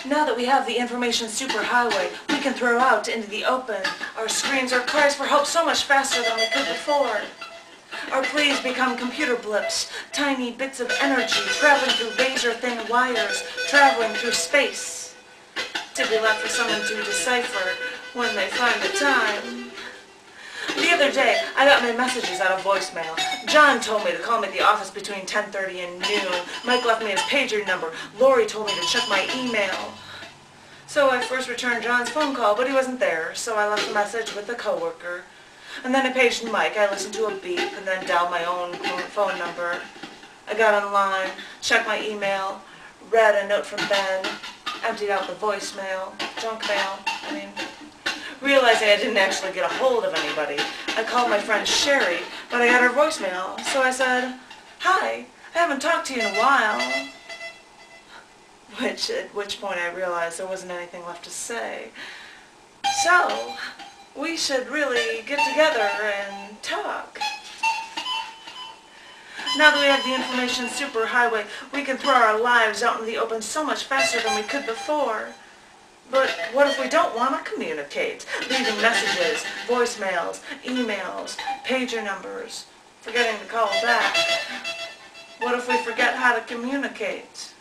Now that we have the information superhighway, we can throw out into the open our screams, our cries for help so much faster than we could before. Our pleas become computer blips, tiny bits of energy traveling through razor-thin wires, traveling through space, to be left for someone to decipher when they find the time. The other day, I got my messages out of voicemail. John told me to call me at the office between 10:30 and noon. Mike left me his pager number. Lori told me to check my email. So I first returned John's phone call, but he wasn't there, so I left a message with a coworker. And then I paged Mike. I listened to a beep and then dialed my own phone number. I got online, checked my email, read a note from Ben, emptied out the voicemail, junk mail, realizing I didn't actually get a hold of anybody. I called my friend Sherry, but I got her voicemail, so I said, "Hi, I haven't talked to you in a while." At which point I realized there wasn't anything left to say. So, we should really get together and talk. Now that we have the information superhighway, we can throw our lives out in the open so much faster than we could before. But what if we don't want to communicate? Leaving messages, voicemails, emails, pager numbers, forgetting to call back. What if we forget how to communicate?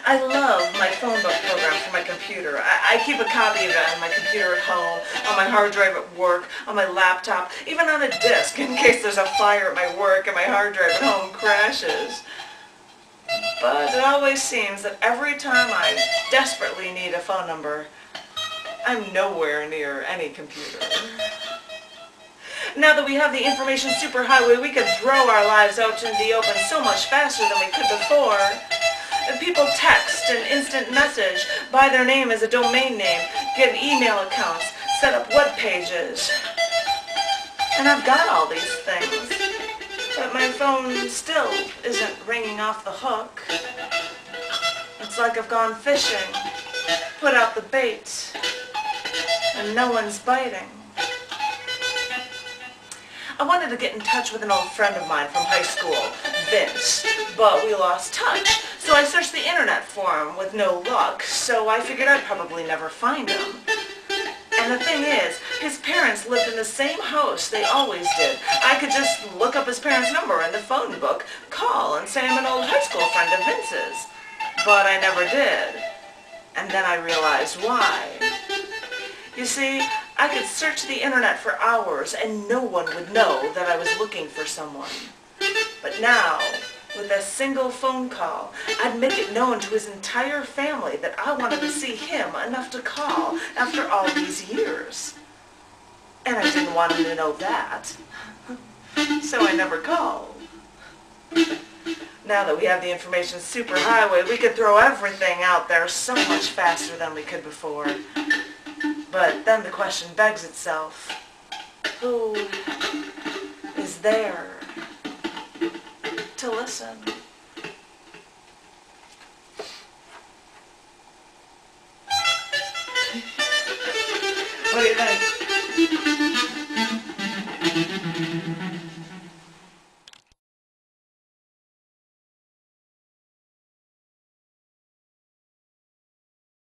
I love my phone book program for my computer. I keep a copy of it on my computer at home, on my hard drive at work, on my laptop, even on a disk in case there's a fire at my work and my hard drive at home crashes. But it always seems that every time I desperately need a phone number, I'm nowhere near any computer. Now that we have the information superhighway, we can throw our lives out into the open so much faster than we could before. People text and instant message, buy their name as a domain name, get email accounts, set up web pages. And I've got all these things, but my phone still isn't ringing off the hook. It's like I've gone fishing, put out the bait, and no one's biting. I wanted to get in touch with an old friend of mine from high school, Vince, but we lost touch. So I searched the internet for him with no luck, so I figured I'd probably never find him. And the thing is, his parents lived in the same house they always did. I could just look up his parents' number in the phone book, call, and say I'm an old high school friend of Vince's. But I never did. And then I realized why. You see, I could search the internet for hours and no one would know that I was looking for someone. But now, with a single phone call, I'd make it known to his entire family that I wanted to see him enough to call after all these years. And I didn't want him to know that. So I never called. Now that we have the information superhighway, we could throw everything out there so much faster than we could before. But then the question begs itself, who is there to listen? What do you think?